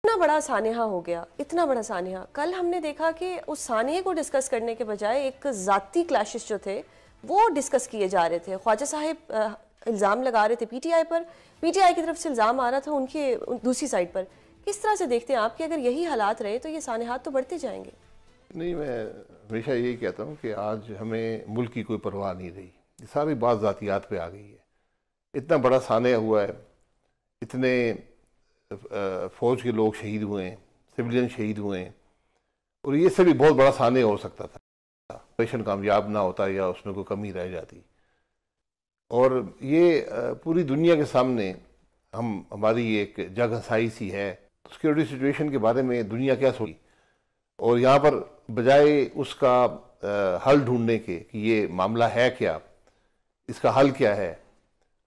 اتنا بڑا سانحہ ہو گیا، اتنا بڑا سانحہ. کل ہم نے دیکھا کہ اس سانحے کو ڈسکس کرنے کے بجائے ایک ذاتی کلیشز جو تھے وہ ڈسکس کیے جا رہے تھے. خواجہ صاحب الزام لگا رہے تھے P T I per, P T I کی طرف سے الزام آ رہا تھا ان کی دوسری سائڈ پر. کس طرح سے دیکھتے ہیں آپ کہ اگر یہی حالات رہے تو یہ سانحات تو بڑھتے جائیں گے؟ نہیں، میں ہمیشہ یہی کہتا ہوں کہ آج ہمیں ملک کی کوئی پرواہ نہیں رہی. یہ ساری بات ذاتیات پہ آ گئی ہے. اتنا بڑا سانحہ ہوا ہے، اتنے فوج کے لوگ شہید ہوئے ہیں، سویلین شہید ہوئے ہیں، اور یہ سے بھی بہت بڑا سانحہ ہو سکتا تھا. آپریشن کامیاب نہ ہوتا یا اس میں کوئی کمی رہ جاتی. اور یہ پوری دنیا کے سامنے ہماری ایک جگ ہنسائی سی ہے. سیکورٹی سچویشن کے بارے میں دنیا کیا سوچی، اور یہاں پر بجائے اس کا حل ڈھونڈنے کے کہ یہ معاملہ ہے کیا، اس کا حل کیا ہے،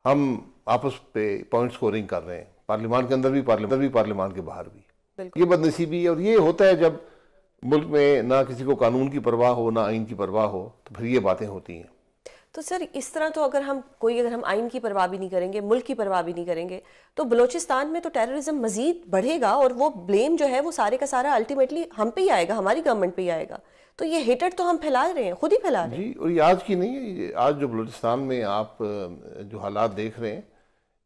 ہم آپس پہ پوائنٹ سکورنگ کر رہے ہیں. پارلیمان کے اندر بھی، پارلیمان کے باہر بھی. یہ بدنصیبی ہے. اور یہ ہوتا ہے جب ملک میں نہ کسی کو قانون کی پرواہ ہو، نہ آئین کی پرواہ ہو، تو پھر یہ باتیں ہوتی ہیں. تو سر اس طرح تو اگر ہم آئین کی پرواہ بھی نہیں کریں گے، ملک کی پرواہ بھی نہیں کریں گے، تو بلوچستان میں تو ٹیررزم مزید بڑھے گا، اور وہ بلیم جو ہے وہ سارے کا سارا الٹیمیٹلی ہم پہ ہی آئے گا، ہماری گورنمنٹ پہ ہی آئے گا. تو یہ ہیٹڈ تو ہم پھیلا رہے ہیں، خود ہی پھیلا رہے ہیں. جی، اور یہ آج کی نہیں ہے. آج جو بلوچستان میں آپ جو حالات دیکھ رہے ہیں،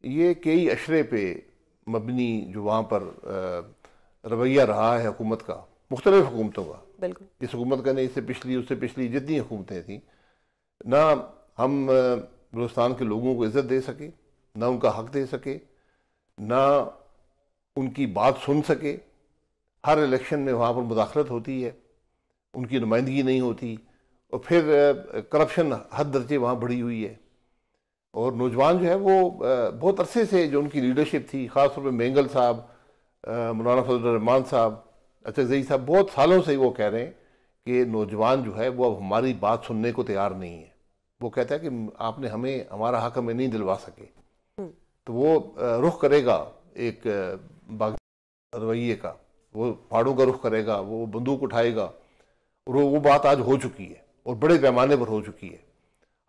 یہ کئی اشرے پہ مبنی جو وہاں پر رویہ رہا ہے حکومت کا، مختلف حکومتوں کا. بالکل. اس حکومت کا نہیں، اس سے پچھلی، اس سے پچھلی جتنی حکومتیں تھیں، نہ ہم بلوچستان کے لوگوں کو عزت دے سکے، نہ ان کا حق دے سکے، نہ ان کی بات سن سکے. ہر الیکشن میں وہاں پر مداخلت ہوتی ہے، ان کی نمائندگی نہیں ہوتی، اور پھر کرپشن حد درجے وہاں بڑھی ہوئی ہے. اور نوجوان جو ہے وہ بہت عرصے سے جو ان کی لیڈرشپ تھی، خاص طور پہ مینگل صاحب، مولانا فضل الرحمان صاحب، اچکزئی صاحب، بہت سالوں سے وہ کہہ رہے ہیں کہ نوجوان جو ہے وہ اب ہماری بات سننے کو تیار نہیں ہے. وہ کہتا ہے کہ آپ نے ہمارا حق ہمیں نہیں دلوا سکے. تو وہ رخ کرے گا ایک رویے کا، وہ پہاڑوں کا رخ کرے گا، وہ بندوق اٹھائے گا. اور وہ بات آج ہو چکی ہے، اور بڑے پیمانے پر ہو چکی ہے.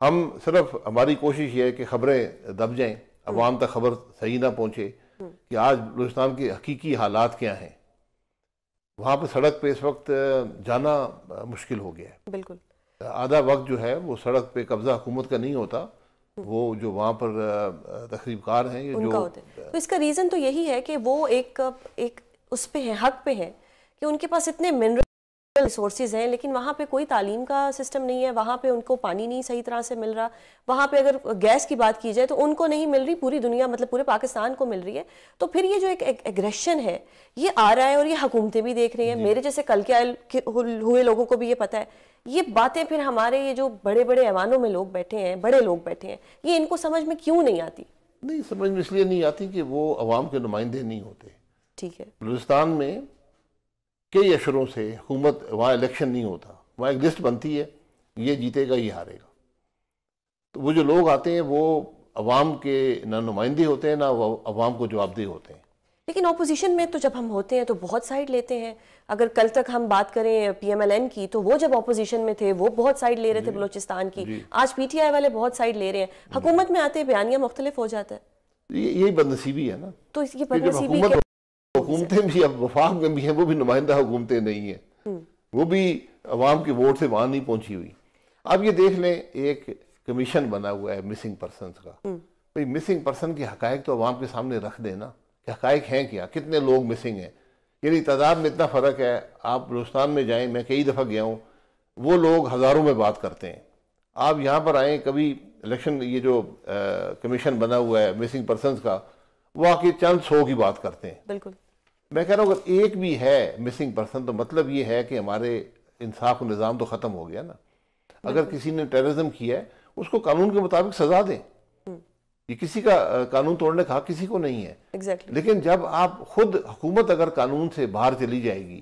ہم صرف، ہماری کوشش یہ ہے کہ خبریں دب جائیں، عوام تک خبر صحیح نہ پہنچے کہ آج بلوچستان کے حقیقی حالات کیا ہیں. وہاں پہ سڑک پہ اس وقت جانا مشکل ہو گیا ہے. بالکل. آدھا وقت جو ہے وہ سڑک پہ قبضہ حکومت کا نہیں ہوتا، وہ جو وہاں پر تخریب کار ہیں یہ جو ہوتے ہیں. تو اس کا ریزن تو یہی ہے کہ وہ ایک اس پہ ہے، حق پہ ہے کہ ان کے پاس اتنے منرل ریسورسز ہیں، لیکن وہاں پہ کوئی تعلیم کا سسٹم نہیں ہے، وہاں پہ ان کو پانی نہیں صحیح طرح سے مل رہا. وہاں پہ اگر گیس کی بات کی جائے تو ان کو نہیں مل رہی، پوری دنیا مطلب پورے پاکستان کو مل رہی ہے. تو پھر یہ جو ایک ایگریشن ہے یہ آ رہا ہے، اور یہ حکومتیں بھی دیکھ رہی ہیں. میرے جیسے کل کے ہوئے لوگوں کو بھی یہ پتہ ہے. یہ باتیں پھر ہمارے یہ جو بڑے بڑے ایوانوں میں لوگ بیٹھے ہیں، بڑے لوگ بیٹھے ہیں، یہ ان کو سمجھ میں کیوں نہیں آتی؟ نہیں سمجھ میں اس لیے نہیں آتی کہ وہ عوام کے نمائندے نہیں ہوتے. ٹھیک ہے. بلوچستان میں کئی اشروں سے حکومت، وہاں الیکشن نہیں ہوتا، وہاں ایک لسٹ بنتی ہے، یہ جیتے گا یہ ہارے گا. تو وہ جو لوگ آتے ہیں وہ عوام کے نہ نمائندے ہوتے ہیں، نہ وہ عوام کو جواب دہ ہوتے ہیں. لیکن اپوزیشن میں تو جب ہم ہوتے ہیں تو بہت سائیڈ لیتے ہیں. اگر کل تک ہم بات کریں پی ایم ایل این کی تو وہ جب اپوزیشن میں تھے وہ بہت سائیڈ لے رہے تھے بلوچستان کی. آج پی ٹی آئی والے بہت سائیڈ لے رہے ہیں. حکومت میں آتے بیانیہ مختلف ہو جاتا ہے. یہی بدنصیبی ہے نا. تو اس کی بدنصیبی حکومتیں بھی اب وفاق میں بھی ہیں، وہ بھی نمائندہ حکومتیں نہیں ہیں، وہ بھی عوام کے ووٹ سے وہاں نہیں پہنچی ہوئی. اب یہ دیکھ لیں ایک کمیشن بنا ہوا ہے مسنگ پرسنز کا. بھئی مسنگ پرسن کے حقائق تو عوام کے سامنے رکھ دیں نا کہ حقائق ہیں کیا، کتنے لوگ مسنگ ہیں. یعنی تعداد میں اتنا فرق ہے. آپ بلوچستان میں جائیں، میں کئی دفعہ گیا ہوں، وہ لوگ ہزاروں میں بات کرتے ہیں. آپ یہاں پر آئیں کبھی الیکشن، یہ جو کمیشن بنا ہوا ہے مسنگ پرسنز کا، وہ آ کے چند سو کی بات کرتے ہیں. بالکل. میں کہہ رہا ہوں اگر ایک بھی ہے مسنگ پرسن تو مطلب یہ ہے کہ ہمارے انصاف و نظام تو ختم ہو گیا نا. اگر کسی نے ٹیررزم کیا ہے اس کو قانون کے مطابق سزا دیں. یہ کسی کا قانون توڑنے کا حق کسی کو نہیں ہے. لیکن جب آپ خود حکومت اگر قانون سے باہر چلی جائے گی،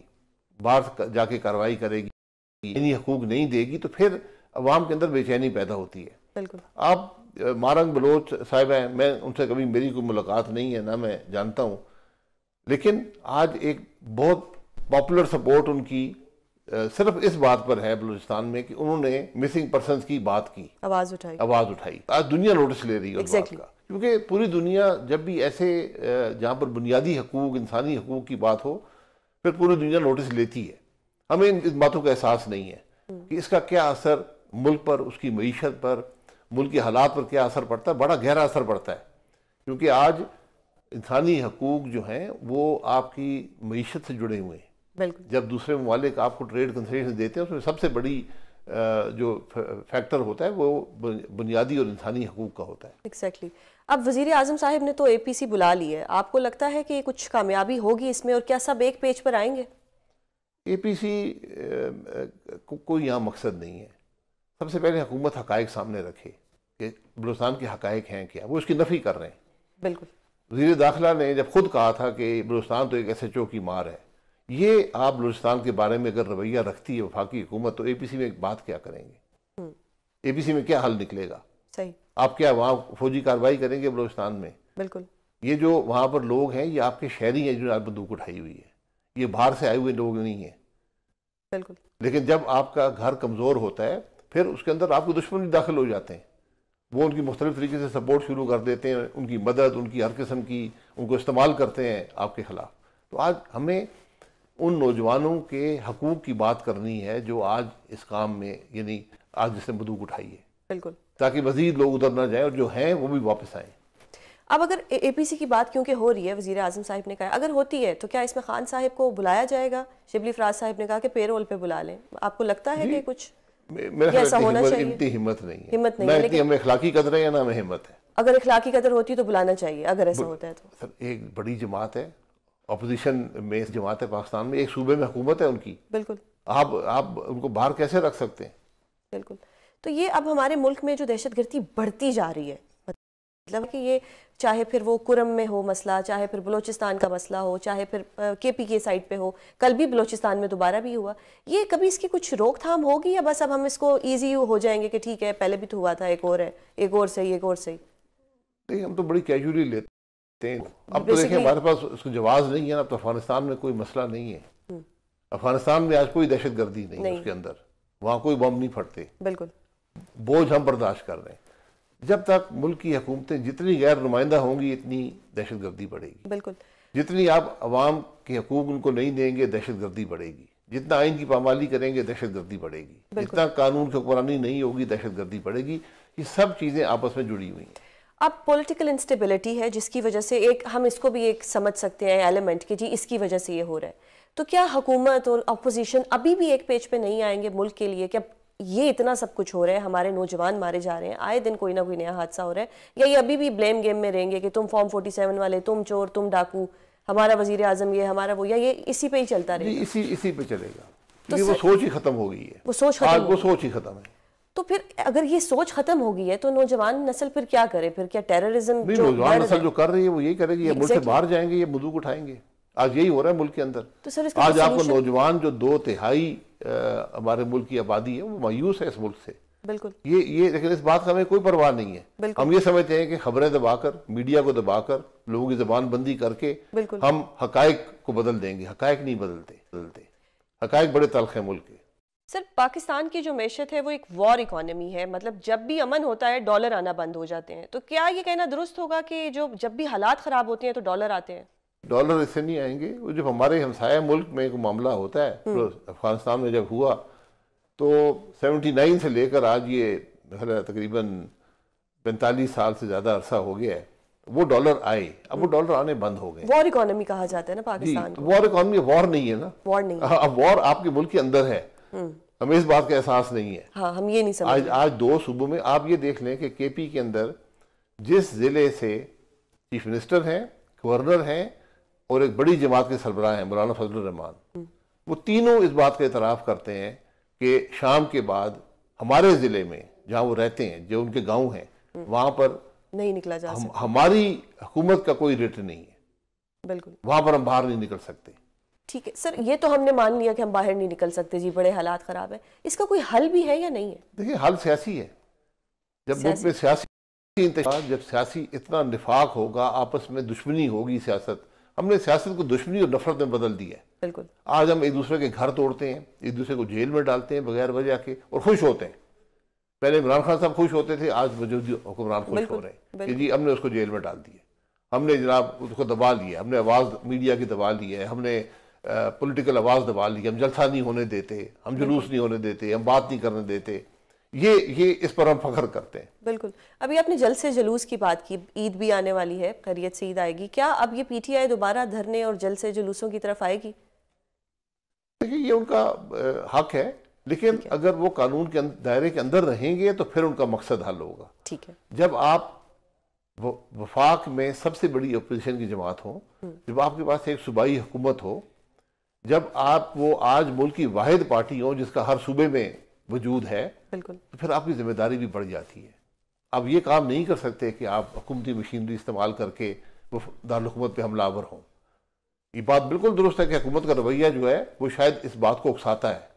باہر جا کے کارروائی کرے گی، انہی حقوق نہیں دے گی، تو پھر عوام کے اندر بے چینی پیدا ہوتی ہے. بالکل. آپ مارنگ بلوچ صاحب ہیں، میں ان سے کبھی میری کوئی ملاقات نہیں ہے، نہ میں جانتا ہوں، لیکن آج ایک بہت پاپولر سپورٹ ان کی صرف اس بات پر ہے بلوچستان میں کہ انہوں نے مسنگ پرسنز کی بات کی، آواز اٹھائی. آج دنیا نوٹس لے رہی ہے اس بات کا کیونکہ پوری دنیا جب بھی ایسے جہاں پر بنیادی حقوق، انسانی حقوق کی بات ہو، پھر پوری دنیا نوٹس لیتی ہے. ہمیں ان باتوں کا احساس نہیں ہے کہ اس کا کیا اثر ملک پر، اس کی معیشت پر، ملک کے حالات پر کیا اثر پڑتا ہے. بڑا گہرا اثر پڑتا ہے، کیونکہ آج انسانی حقوق جو ہیں وہ آپ کی معیشت سے جڑے ہوئے ہیں. بالکل. جب دوسرے ممالک آپ کو ٹریڈ کنسیشن دیتے ہیں، اس میں سب سے بڑی جو فیکٹر ہوتا ہے وہ بنیادی اور انسانی حقوق کا ہوتا ہے. ایگزیکٹلی. اب وزیر اعظم صاحب نے تو اے پی سی بلا لی ہے، آپ کو لگتا ہے کہ کچھ کامیابی ہوگی اس میں، اور کیا سب ایک پیج پر آئیں گے؟ اے پی سی کوئی یہاں مقصد نہیں ہے. سب سے پہلے حکومت حقائق سامنے رکھے کہ بلوچستان کے حقائق ہیں کیا، وہ اس کی نفی کر رہے ہیں. بالکل. وزیر داخلہ نے جب خود کہا تھا کہ بلوچستان تو ایک ایس ایچ او کی مار ہے، یہ آپ بلوچستان کے بارے میں اگر رویہ رکھتی ہے وفاقی حکومت تو اے پی سی میں ایک بات کیا کریں گے؟ اے پی سی میں کیا حل نکلے گا؟ صحیح. آپ کیا وہاں فوجی کارروائی کریں گے بلوچستان میں؟ بالکل. یہ جو وہاں پر لوگ ہیں یہ آپ کے شہری ہیں جنہوں نے آپ بندوق اٹھائی ہوئی ہے، یہ باہر سے آئے ہوئے لوگ نہیں ہیں. بالکل. لیکن جب آپ کا گھر کمزور ہوتا ہے پھر اس کے اندر آپ کو دشمن بھی داخل ہو جاتے ہیں، وہ ان کی مختلف طریقے سے سپورٹ شروع کر دیتے ہیں، ان کی مدد، ان کی ہر قسم کی ان کو استعمال کرتے ہیں آپ کے خلاف. تو آج ہمیں ان نوجوانوں کے حقوق کی بات کرنی ہے جو آج اس کام میں، یعنی آج جس نے بندوق اٹھائی ہے. بالکل. تاکہ مزید لوگ ادھر نہ جائیں اور جو ہیں وہ بھی واپس آئیں. اب اگر اے پی سی کی بات کیونکہ ہو رہی ہے، وزیر اعظم صاحب نے کہا اگر ہوتی ہے تو کیا اس میں خان صاحب کو بلایا جائے گا؟ شبلی فراز صاحب نے کہا کہ پے رول پہ بلا لیں. آپ کو لگتا ہے کہ کچھ ایسا ہونا چاہیے؟ اتنی ہمت نہیں ہے. ہمت نہیں نہ ہے، اتنی ہمیں اخلاقی قدر ہے نہ ہمیں ہمت ہے. اگر اخلاقی قدر ہوتی تو بلانا چاہیے اگر ایسا ہوتا ہے تو. سر ایک بڑی جماعت ہے، اپوزیشن میں جماعت ہے پاکستان میں، ایک صوبے میں حکومت ہے ان کی. بالکل. آپ ان کو باہر کیسے رکھ سکتے ہیں؟ بالکل. تو یہ اب ہمارے ملک میں جو دہشت گردی بڑھتی جا رہی ہے، مطلب کہ یہ چاہے پھر وہ کرم میں ہو مسئلہ، چاہے پھر بلوچستان کا مسئلہ ہو، چاہے پھر کے پی کے سائٹ پہ ہو، کل بھی بلوچستان میں دوبارہ بھی ہوا، یہ کبھی اس کی کچھ روک تھام ہوگی یا بس اب ہم اس کو ایزی ہو جائیں گے کہ ٹھیک ہے پہلے بھی تو ہوا تھا، ایک اور ہے، ایک اور صحیح، ایک اور صحیح؟ نہیں، ہم تو بڑی کیجولی لیتے ہیں. اب تو دیکھیں ہمارے پاس اس کو جواز نہیں ہے. اب تو افغانستان میں کوئی مسئلہ نہیں ہے. افغانستان میں آج کوئی دہشت گردی نہیں ہے اس کے اندر، وہاں کوئی بم نہیں پھٹتے. بالکل. بوجھ ہم برداشت کر رہے ہیں. جب تک ملک کی حکومتیں جتنی غیر نمائندہ ہوں گی اتنی دہشت گردی بڑھے گی. بالکل. جتنی آپ عوام کے حقوق ان کو نہیں دیں گے دہشت گردی بڑھے گی. جتنا آئین کی پامالی کریں گے دہشت گردی بڑھے گی. جتنا قانون کی حکمرانی نہیں ہوگی دہشت گردی بڑھے گی. یہ سب چیزیں آپس میں جڑی ہوئی ہیں. اب پولیٹیکل انسٹیبلٹی ہے جس کی وجہ سے ایک ہم اس کو بھی ایک سمجھ سکتے ہیں ایلیمنٹ کہ جی اس کی وجہ سے یہ ہو رہا ہے. تو کیا حکومت اور اپوزیشن ابھی بھی ایک پیج پہ نہیں آئیں گے ملک کے لیے کہ اب یہ اتنا سب کچھ ہو رہا ہے، ہمارے نوجوان مارے جا رہے ہیں، آئے دن کوئی نہ کوئی نیا حادثہ ہو رہا ہے، یا یہ ابھی بھی بلیم گیم میں رہیں گے کہ تم فارم 47 والے، تم چور، تم ڈاکو، ہمارا وزیر اعظم یہ، ہمارا وہ، یا یہ اسی پہ ہی چلتا رہے گا؟ اسی پہ چلے گا. وہ سوچ ہی ختم ہو گئی ہے. وہ سوچ ہی ختم ہے. تو پھر اگر یہ سوچ ختم ہو گئی ہے تو نوجوان نسل پھر کیا کرے؟ پھر کیا ٹیررزم نوجوان نسل جو کر رہی ہے وہ یہی کرے گی، یہ ملک سے باہر جائیں گے، یہ بندوق اٹھائیں گے. آج یہی ہو رہا ہے ملک کے اندر. آج آپ کو نوجوان جو 2/3 ہمارے ملک کی آبادی ہے وہ مایوس ہے اس ملک سے. بالکل. یہ لیکن اس بات کا ہمیں کوئی پرواہ نہیں ہے. ہم یہ سمجھتے ہیں کہ خبریں دبا کر، میڈیا کو دبا کر، لوگوں کی زبان بندی کر کے ہم حقائق کو بدل دیں گے. حقائق نہیں بدلتے. حقائق بڑے تلخ ہیں ملک کے. سر پاکستان کی جو معیشت ہے وہ ایک وار اکانومی ہے، مطلب جب بھی امن ہوتا ہے ڈالر آنا بند ہو جاتے ہیں. تو کیا یہ کہنا درست ہوگا کہ جب بھی حالات خراب ہوتے ہیں تو ڈالر آتے ہیں؟ ڈالر اس سے نہیں آئیں گے. وہ جب ہمارے ہمسایہ ملک میں کوئی معاملہ ہوتا ہے، افغانستان میں جب ہوا تو 79 سے لے کر آج یہ تقریباً 45 سال سے زیادہ عرصہ ہو گیا ہے، وہ ڈالر آئے. اب وہ ڈالر آنے بند ہو گئے. وار اکانومی کہا جاتا ہے نا پاکستان کو. وار اکانومی وار نہیں ہے نا. وار نہیں. اب وار آپ کے ملک کے اندر ہے. ہمیں اس بات کا احساس نہیں ہے. ہاں ہم یہ نہیں سمجھتے. آج 2 صوبوں میں آپ یہ دیکھ لیں کہ کے پی کے اندر جس ضلع سے چیف منسٹر ہیں، گورنر ہیں اور ایک بڑی جماعت کے سربراہ ہیں مولانا فضل الرحمان، وہ تینوں اس بات کا اعتراف کرتے ہیں کہ شام کے بعد ہمارے ضلع میں جہاں وہ رہتے ہیں، جو ان کے گاؤں ہیں، وہاں پر نہیں نکلا جا سکتا. ہماری حکومت کا کوئی ریٹ نہیں ہے. بالکل. وہاں پر ہم باہر نہیں نکل سکتے. ٹھیک ہے سر، یہ تو ہم نے مان لیا کہ ہم باہر نہیں نکل سکتے، جی بڑے حالات خراب ہیں. اس کا کوئی حل بھی ہے یا نہیں ہے؟ دیکھیں حل سیاسی ہے. جب ملک میں سیاسی انتشار، جب سیاسی اتنا نفاق ہوگا، آپس میں دشمنی ہوگی، سیاست، ہم نے سیاست کو دشمنی اور نفرت میں بدل دیا ہے. بالکل. آج ہم ایک دوسرے کے گھر توڑتے ہیں، ایک دوسرے کو جیل میں ڈالتے ہیں بغیر وجہ کے اور خوش ہوتے ہیں. پہلے عمران خان صاحب خوش ہوتے تھے، آج موجودہ حکمران خوش ہو رہے ہیں کہ جی ہم نے اس کو جیل میں ڈال دیا، ہم نے جناب اس کو دبا لیا، ہم نے آواز میڈیا کی دبا لی ہے، ہم نے پولیٹیکل آواز دبا لی، ہم جلسہ نہیں ہونے دیتے، ہم جلوس نہیں ہونے دیتے، ہم بات نہیں کرنے دیتے، یہ اس پر ہم فخر کرتے ہیں۔ بالکل۔ ابھی آپ نے جلسے جلوس کی بات کی، عید بھی آنے والی ہے، خیریت سے عید آئے گی، کیا اب یہ پی ٹی آئی دوبارہ دھرنے اور جلسے جلوسوں کی طرف آئے گی؟ دیکھیں یہ ان کا حق ہے، لیکن اگر وہ قانون کے دائرے کے اندر رہیں گے تو پھر ان کا مقصد حل ہوگا۔ ٹھیک ہے۔ جب آپ وفاق میں سب سے بڑی اپوزیشن کی جماعت ہو، جب آپ کے پاس ایک صوبائی حکومت ہو، جب آپ وہ آج ملک کی واحد پارٹی ہو جس کا ہر صوبے میں وجود ہے، بالکل، تو پھر آپ کی ذمہ داری بھی بڑھ جاتی ہے۔ اب یہ کام نہیں کر سکتے کہ آپ حکومتی مشینری استعمال کر کے وہ دارالحکومت پہ حملہ آور ہوں۔ یہ بات بالکل درست ہے کہ حکومت کا رویہ جو ہے وہ شاید اس بات کو اکساتا ہے